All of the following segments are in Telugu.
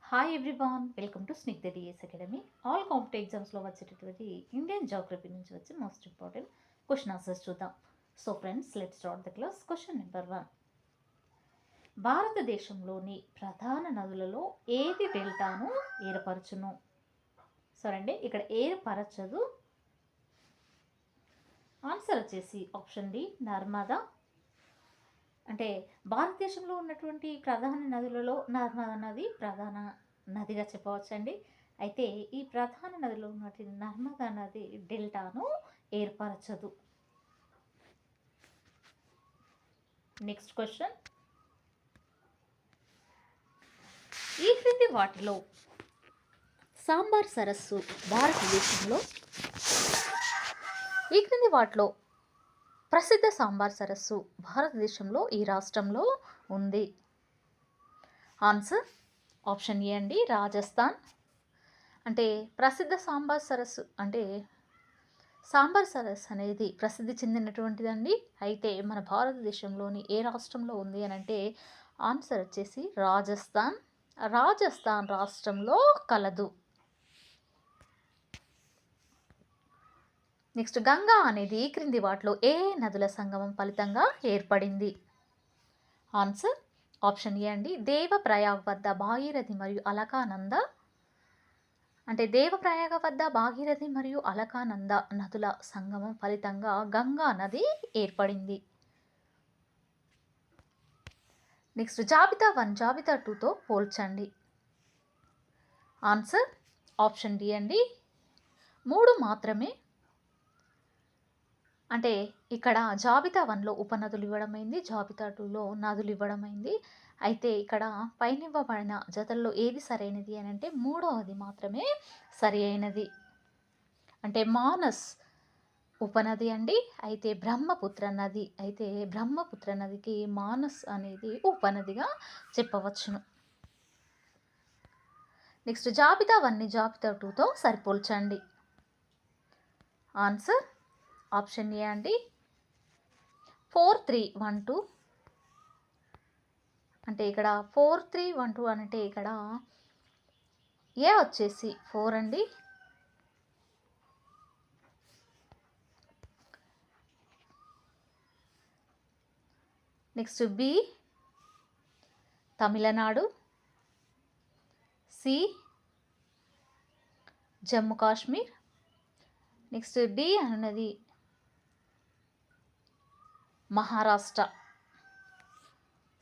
Hi everyone, welcome to Snigdha DS academy. All competitive ఎగ్జామ్స్లో వచ్చేటటువంటి ఇండియన్ జాగ్రఫీ నుంచి వచ్చి మోస్ట్ ఇంపార్టెంట్ క్వశ్చన్ ఆన్సర్స్ చూద్దాం. So friends, let's start the class. Question number 1. భారతదేశంలోని ప్రధాన నదులలో ఏది డెల్టాను ఏర్పరచును? సరే, ఇక్కడ ఏర్పరచదు. ఆన్సర్ వచ్చేసి ఆప్షన్ డి, నర్మదా. అంటే భారతదేశంలో ఉన్నటువంటి ప్రధాన నదులలో నర్మదా నది ప్రధాన నదిగా చెప్పవచ్చండి. అయితే ఈ ప్రధాన నదిలో ఉన్నటువంటి నర్మదా నది డెల్టాను ఏర్పరచదు. Next question. ఈ క్రింది వాటిలో సాంబార్ సరస్సు భారతదేశంలో ప్రసిద్ధ సాంబార్ సరస్సు భారతదేశంలో ఈ రాష్ట్రంలో ఉంది. ఆన్సర్ ఆప్షన్ ఏ అండి, రాజస్థాన్. అంటే ప్రసిద్ధ సాంబార్ సరస్సు అంటే సాంబార్ సరస్సు అనేది ప్రసిద్ధి చెందినటువంటిదండి. అయితే మన భారతదేశంలోని ఏ రాష్ట్రంలో ఉంది అని అంటే ఆన్సర్ వచ్చేసి రాజస్థాన్ రాష్ట్రంలో కలదు. నెక్స్ట్, గంగా అనేది ఈ క్రింది వాటిలో ఏ నదుల సంగమం ఫలితంగా ఏర్పడింది? ఆన్సర్ ఆప్షన్ ఏ అండి, దేవప్రయాగ్ వద్ద భాగీరథి మరియు అలకానంద. అంటే దేవప్రయాగ వద్ద భాగీరథి మరియు అలకానంద నదుల సంగమం ఫలితంగా గంగా నది ఏర్పడింది. నెక్స్ట్, జాబితా 1 జాబితా 2తో పోల్చండి. ఆన్సర్ ఆప్షన్ డి అండి, 3 మాత్రమే. అంటే ఇక్కడ జాబితా 1లో ఉపనదులు ఇవ్వడమైంది, జాబితా 2లో నదులు ఇవ్వడమైంది. అయితే ఇక్కడ పైన ఇవ్వబడిన జతల్లో ఏది సరైనది అని అంటే 3వది మాత్రమే సరి అయినది. అంటే మానస్ ఉపనది అండి. అయితే బ్రహ్మపుత్ర నదికి మానస్ అనేది ఉపనదిగా చెప్పవచ్చును. నెక్స్ట్, జాబితా 1ని జాబితా 2తో సరిపోల్చండి. ఆన్సర్ ఆప్షన్ ఏ అండి, 4312. అంటే ఇక్కడ 4312 అంటే ఇక్కడ ఏ వచ్చేసి 4 అండి. Next, B Tamil Nadu, C Jammu Kashmir. Next, D అన్నది Maharashtra.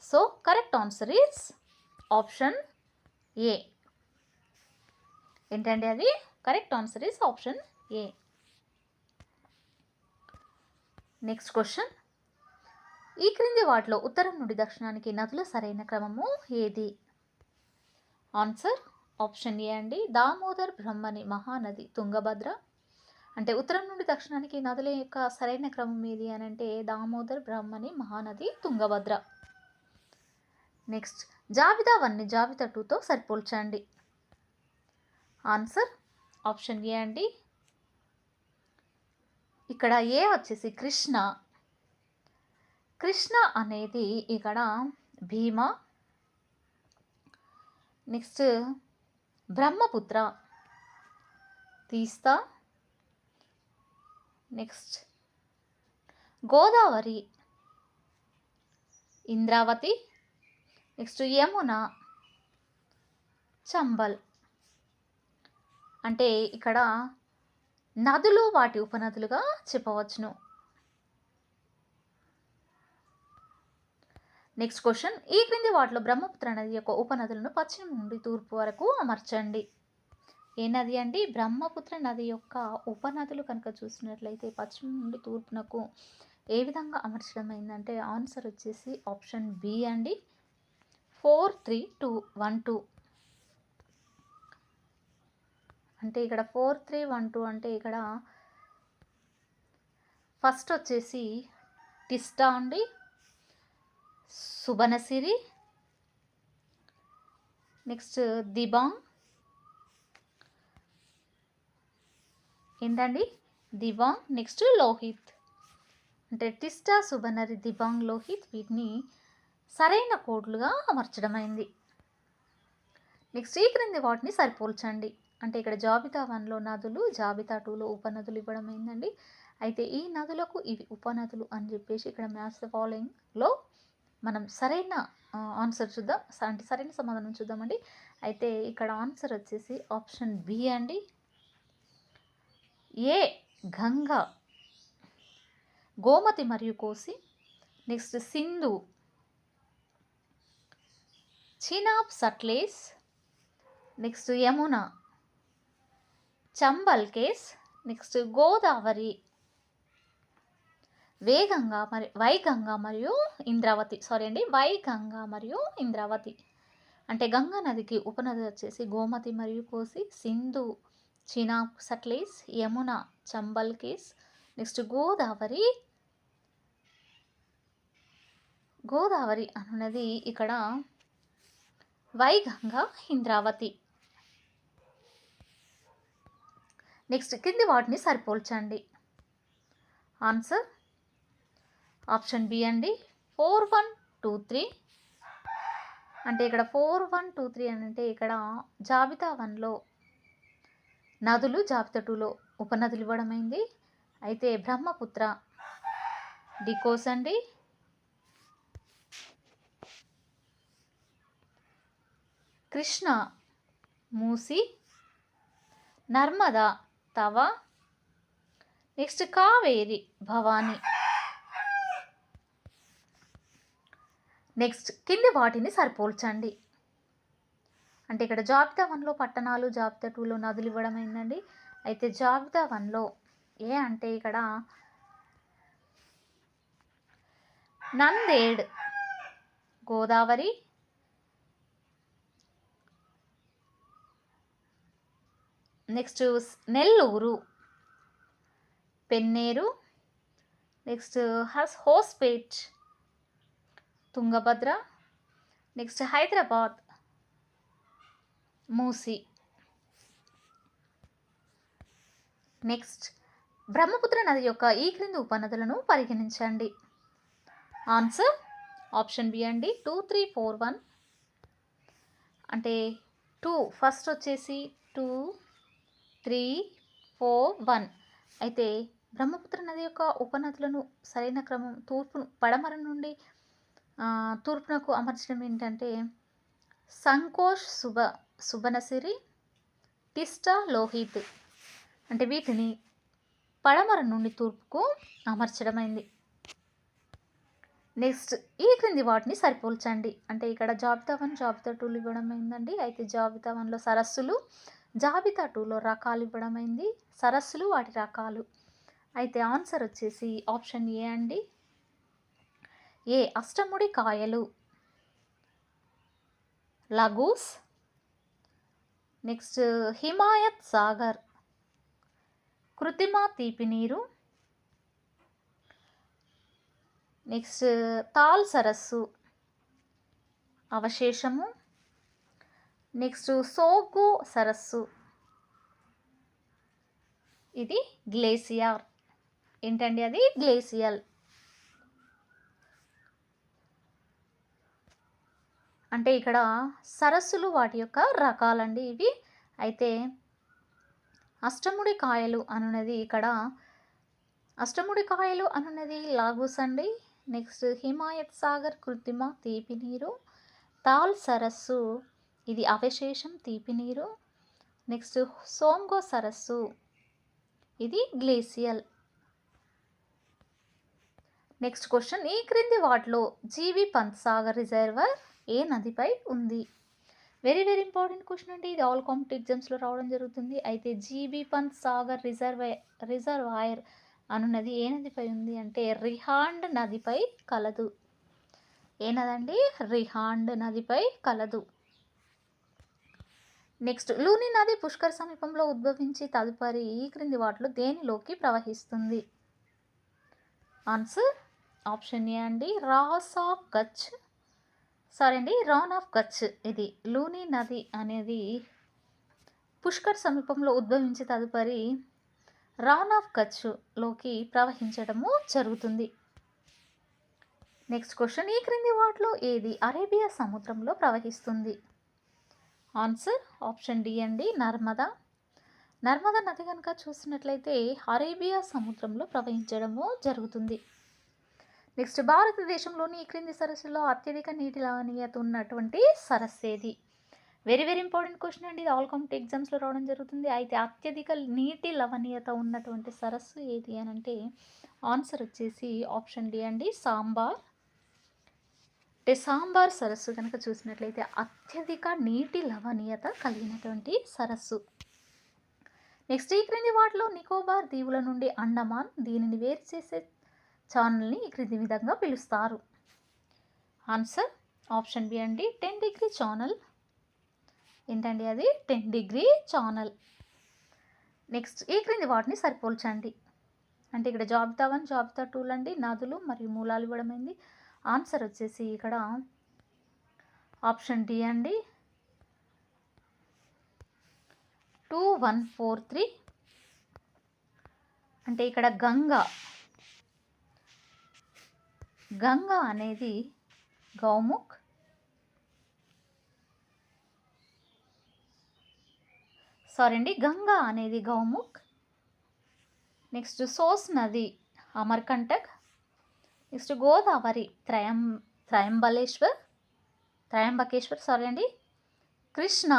So correct answer is option A. ఏంటండి అది? Correct answer is option A. Next question. ఈ క్రింది వాటిలో ఉత్తరం నుండి దక్షిణానికి నదుల సరైన క్రమము ఏది? ఆన్సర్ ఆప్షన్ ఏ అండి, దామోదర్, బ్రహ్మణి, మహానది, తుంగభద్ర. అంటే ఉత్తరం నుండి దక్షిణానికి నదుల యొక్క సరైన క్రమం ఏది అని అంటే దామోదర్, బ్రహ్మణి, మహానది, తుంగభద్ర. నెక్స్ట్, జాబితా 1ని జాబితా 2తో సరిపోల్చండి. ఆన్సర్ ఆప్షన్ ఏ అండి, ఇక్కడ ఏ వచ్చేసి కృష్ణ అనేది ఇక్కడ భీమా. నెక్స్ట్, బ్రహ్మపుత్ర తీస్తా. నెక్స్ట్, గోదావరి ఇంద్రావతి. నెక్స్ట్, యమున చంబల్. అంటే ఇక్కడ నదులు వాటి ఉపనదులుగా చెప్పవచ్చును. Next question. ఈ క్రింది వాటిలో బ్రహ్మపుత్ర నది యొక్క ఉపనదులను పశ్చిమ నుండి తూర్పు వరకు అమర్చండి. ఏ నది అండి? బ్రహ్మపుత్ర నది యొక్క ఉపనదులు కనుక చూసినట్లయితే పశ్చిమ నుండి తూర్పునకు ఏ విధంగా అమర్చడం అయిందంటే ఆన్సర్ వచ్చేసి ఆప్షన్ బి అండి, 43212. అంటే ఇక్కడ 4312 అంటే ఇక్కడ ఫస్ట్ వచ్చేసి టిస్టా అండి, సుబనసిరి, నెక్స్ట్ దిబాంగ్. ఏంటండి? దిబాంగ్. నెక్స్ట్ లోహిత్. అంటే టిస్టా, సుబనరి, దిబాంగ్, లోహిత్ వీటిని సరైన కోడ్లుగా అమర్చడమైంది. నెక్స్ట్ ఈ క్రింది వాటిని సరిపోల్చండి. అంటే ఇక్కడ జాబితా 1లో నదులు, జాబితా 2లో ఉపనదులు ఇవ్వడం అయిందండి. అయితే ఈ నదులకు ఇవి ఉపనదులు అని చెప్పేసి ఇక్కడ మ్యాచ్ ద ఫాలోయింగ్లో మనం సరైన ఆన్సర్ చూద్దాం. అంటే సరైన సమాధానం చూద్దామండి. అయితే ఇక్కడ ఆన్సర్ వచ్చేసి ఆప్షన్ బి అండి. ఏ గంగా, గోమతి మరియు కోసి, నెక్స్ట్ సింధు, చినాబ్, సట్లేజ్, నెక్స్ట్ యమున, చంబల్ కేస్, నెక్స్ట్ గోదావరి, వైగంగా మరియు ఇంద్రావతి. సారీ అండి, వైగంగా మరియు ఇంద్రావతి. అంటే గంగా నదికి ఉపనది వచ్చేసి గోమతి మరియు కోసి, సింధు, చినాబ్, సట్లేజ్, యమున, చంబల్ కేస్, నెక్స్ట్ గోదావరి అన్నది ఇక్కడ వైగంగా, ఇంద్రావతి. నెక్స్ట్ కింది వాటిని సరిపోల్చండి. ఆన్సర్ ఆప్షన్ బి అండి, 4, 1, 2, 3. అంటే ఇక్కడ 4, 1, 2, 3 అని అంటే ఇక్కడ జాబితా 1లో నదులు, జాబితా 2లో ఉపనదులు ఇవ్వడమైంది. అయితే బ్రహ్మపుత్ర డికోస్ అండి, కృష్ణ మూసి, నర్మదా తవ, నెక్స్ట్ కావేరి భవాని. నెక్స్ట్ కింది వాటిని సరిపోల్చండి. అంటే ఇక్కడ జాబితా 1లో పట్టణాలు, జాబితా 2లో నదులు ఇవ్వడం అయిందండి. అయితే జాబితా 1లో ఏ అంటే ఇక్కడ Nanded Godavari, next Nellore పెన్నేరు, next Hospet Tungabhadra, next Hyderabad మూసి. నెక్స్ట్ బ్రహ్మపుత్ర నది యొక్క ఈ క్రింది ఉపనదులను పరిగణించండి. ఆన్సర్ ఆప్షన్ బి అండి, 2, 3, 4, 1. అంటే 2 ఫస్ట్ వచ్చేసి 2, 3, 4, 1. అయితే బ్రహ్మపుత్ర నది యొక్క ఉపనదులను సరైన క్రమం పడమర నుండి తూర్పునకు అమర్చడం ఏంటంటే సంకోష్, సుబనసిరి, టిస్టా, లోహిత్. అంటే వీటిని పడమర నుండి తూర్పుకు అమర్చడమైంది. నెక్స్ట్ ఈ క్రింది వాటిని సరిపోల్చండి. అంటే ఇక్కడ జాబితా 1, జాబితా 2 ఇవ్వడం అయిందండి. అయితే జాబితా 1లో సరస్సులు, జాబితా 2లో రకాలు ఇవ్వడమైంది. సరస్సులు, వాటి రకాలు. అయితే ఆన్సర్ వచ్చేసి ఆప్షన్ ఏ అండి, ఏ అష్టముడి కాయలు, లగూస్, నెక్స్ట్ హిమాయత్ సాగర్, కృత్రిమ తీపి నీరు, నెక్స్ట్ తాల్ సరస్సు అవశేషము, నెక్స్ట్ సోగో సరస్సు, ఇది గ్లేసియర్. ఏంటండి అది? గ్లేసియల్. అంటే ఇక్కడ సరస్సులు వాటి యొక్క రకాలండి ఇవి. అయితే అష్టముడి కాయలు అనున్నది ఇక్కడ అష్టముడి కాయలు అనున్నది లాగూస్ అండి. నెక్స్ట్ హిమాయత్ సాగర్ కృత్రిమ తీపి నీరు, తాల్ సరస్సు ఇది అవశేషం తీపి నీరు, నెక్స్ట్ సోంగో సరస్సు ఇది గ్లేసియల్. నెక్స్ట్ క్వశ్చన్, ఈ క్రింది వాటిలో జీవి పంత్ సాగర్ రిజర్వర్ ఏ నదిపై ఉంది? వెరీ వెరీ ఇంపార్టెంట్ క్వశ్చన్ అండి. ఇది ఆల్ కాంపిటేటివ్ ఎగ్జామ్స్లో రావడం జరుగుతుంది. అయితే జీబీ పంత్ సాగర్ రిజర్వాయర్ అనున్నది ఏ నదిపై ఉంది అంటే రిహాండ్ నదిపై కలదు. ఏ నదండి? రిహాండ్ నదిపై కలదు. నెక్స్ట్, లూని నది పుష్కర్ సమీపంలో ఉద్భవించి తదుపరి ఈ క్రింది వాటిలో దేనిలోకి ప్రవహిస్తుంది? ఆన్సర్ ఆప్షన్ ఏ అండి, రాన్ ఆఫ్ కచ్. ఇది లూని నది అనేది పుష్కర్ సమీపంలో ఉద్భవించి తదుపరి రాన్ ఆఫ్ కచ్లోకి ప్రవహించడము జరుగుతుంది. నెక్స్ట్ క్వశ్చన్, ఈ క్రింది వాటిలో ఏది అరేబియా సముద్రంలో ప్రవహిస్తుంది? ఆన్సర్ ఆప్షన్ డి అండి, నర్మదా. నర్మదా నది కనుక చూసినట్లయితే అరేబియా సముద్రంలో ప్రవహించడము జరుగుతుంది. నెక్స్ట్, భారతదేశంలోని ఈ క్రింది సరస్సులో అత్యధిక నీటి లవణీయత ఉన్నటువంటి సరస్సు ఏది? వెరీ వెరీ ఇంపార్టెంట్ క్వశ్చన్ అండి, ఇది ఆల్ కాంపిటేటివ్ ఎగ్జామ్స్లో రావడం జరుగుతుంది. అయితే అత్యధిక నీటి లవణీయత ఉన్నటువంటి సరస్సు ఏది అని అంటే ఆన్సర్ వచ్చేసి ఆప్షన్ డి అండి, సాంబార్. అంటే సాంబార్ సరస్సు కనుక చూసినట్లయితే అత్యధిక నీటి లవణీయత కలిగినటువంటి సరస్సు. నెక్స్ట్, ఈ క్రింది వాటిలో నికోబార్ దీవుల నుండి అండమాన్ దీనిని వేరు చేసే ఛానల్ని ఈ క్రింది విధంగా పిలుస్తారు. ఆన్సర్ ఆప్షన్ బి అండి, 10 డిగ్రీ ఛానల్. ఏంటండి అది? 10 డిగ్రీ ఛానల్. నెక్స్ట్, ఈ క్రింది వాటిని సరిపోల్చండి. అంటే ఇక్కడ జాబితా 1 జాబితా 2 అండి నదులు మరియు మూలాలు ఇవ్వడమైంది. ఆన్సర్ వచ్చేసి ఇక్కడ ఆప్షన్ డి అండి, 2143. అంటే ఇక్కడ గంగా అనేది గౌముఖ్, గంగా అనేది గౌముఖ్. నెక్స్ట్, సోస్ నది అమర్కంటక్. నెక్స్ట్, గోదావరి త్రయంబకేశ్వర్. కృష్ణ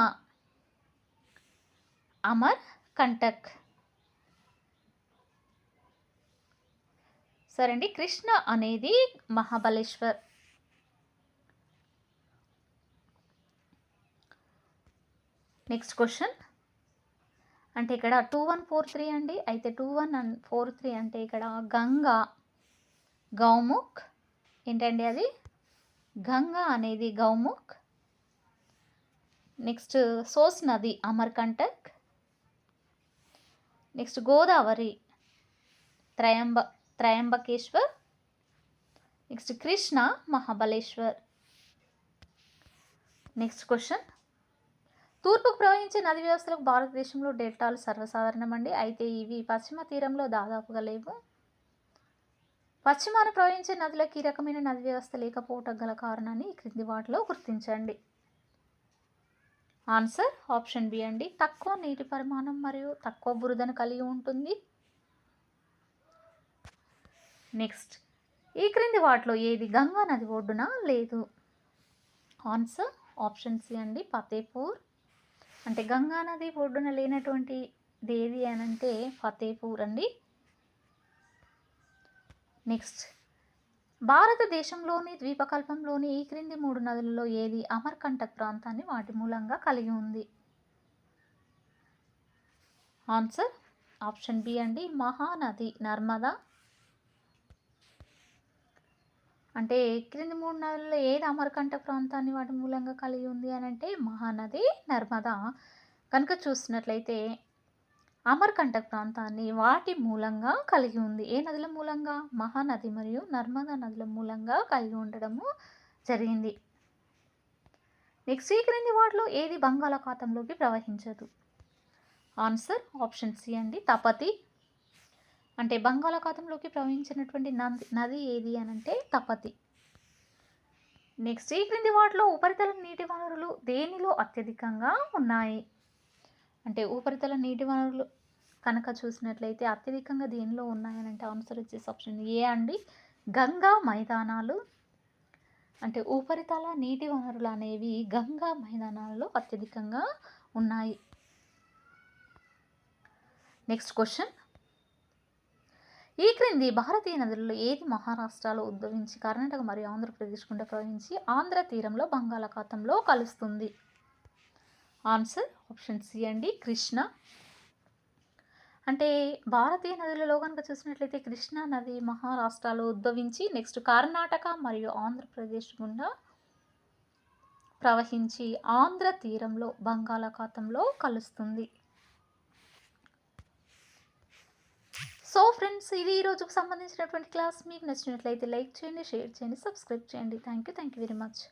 అమర్ కంటక్. కృష్ణ అనేది మహాబలేశ్వర్. నెక్స్ట్ క్వశ్చన్, అంటే ఇక్కడ 2143 అండి. అయితే 2143 అంటే ఇక్కడ గంగా గౌముఖ్. ఏంటండి అది? గంగా అనేది గౌముఖ్. నెక్స్ట్, సోస్ నది Amarkantak. Next, Godavari Trimbakeshwar. Next, Krishna Mahabaleshwar. Next question, తూర్పుకు ప్రవహించే నది వ్యవస్థలకు భారతదేశంలో డెల్టాలు సర్వసాధారణమండి. అయితే ఇవి పశ్చిమ తీరంలో దాదాపుగా లేవు. పశ్చిమాన ప్రవహించే నదులకు ఈ రకమైన నది వ్యవస్థ లేకపోవటం గల కారణాన్ని ఈ క్రింది వాటిలో గుర్తించండి. ఆన్సర్ ఆప్షన్ బి అండి, తక్కువ నీటి పరిమాణం మరియు తక్కువ బురదను కలిగి ఉంటుంది. నెక్స్ట్, ఈ క్రింది వాటిలో ఏది గంగా నది ఒడ్డున లేదు? ఆన్సర్ ఆప్షన్ సి అండి, ఫతేపూర్. అంటే గంగా నది ఒడ్డున లేనటువంటి ఏది అని అంటే ఫతేపూర్ అండి. నెక్స్ట్, భారతదేశంలోని ద్వీపకల్పంలోని ఈ క్రింది 3 నదులలో ఏది అమర్కంటక్ ప్రాంతాన్ని వాటి మూలంగా కలిగి ఉంది? ఆన్సర్ ఆప్షన్ బి అండి, మహానది నర్మదా. అంటే క్రింది 3 నదులలో ఏది అమర్కంటక్ ప్రాంతాన్ని వాటి మూలంగా కలిగి ఉంది అని అంటే మహానది నర్మదా. కనుక చూసినట్లయితే అమర్కంటక్ ప్రాంతాన్ని వాటి మూలంగా కలిగి ఉంది. ఏ నదుల మూలంగా? మహానది మరియు నర్మదా నదుల మూలంగా కలిగి ఉండడము జరిగింది. నెక్స్ట్, ఈ క్రింది వాటిలో ఏది బంగాళాఖాతంలోకి ప్రవహించదు? ఆన్సర్ ఆప్షన్ సి అండి, తపతి. అంటే బంగాళాఖాతంలోకి ప్రవహించినటువంటి నది ఏది అని అంటే తపతి. నెక్స్ట్, ఈ క్రింది వాటిలో ఉపరితల నీటి వనరులు దేనిలో అత్యధికంగా ఉన్నాయి? అంటే ఉపరితల నీటి వనరులు కనుక చూసినట్లయితే అత్యధికంగా దేనిలో ఉన్నాయని అంటే ఆన్సర్ వచ్చేసి ఆప్షన్ ఏ అండి, గంగా మైదానాలు. అంటే ఉపరితల నీటి వనరులు అనేవి గంగా మైదానాలలో అత్యధికంగా ఉన్నాయి. నెక్స్ట్ క్వశ్చన్, ఈ క్రింది భారతీయ నదులలో ఏది మహారాష్ట్రలో ఉద్భవించి కర్ణాటక మరియు ఆంధ్రప్రదేశ్ గుండా ప్రవహించి ఆంధ్ర తీరంలో బంగాళాఖాతంలో కలుస్తుంది? ఆన్సర్ ఆప్షన్ సి అండి, కృష్ణ. అంటే భారతీయ నదులలో కనుక చూసినట్లయితే కృష్ణా నది మహారాష్ట్రలో ఉద్భవించి నెక్స్ట్ కర్ణాటక మరియు ఆంధ్రప్రదేశ్ గుండా ప్రవహించి ఆంధ్ర తీరంలో బంగాళాఖాతంలో కలుస్తుంది. సో ఫ్రెండ్స్, ఇది ఈ రోజుకు సంబంధించినటువంటి క్లాస్. మీకు నచ్చినట్లయితే లైక్ చేయండి, షేర్ చేయండి, సబ్స్క్రైబ్ చేయండి. Thank you very much.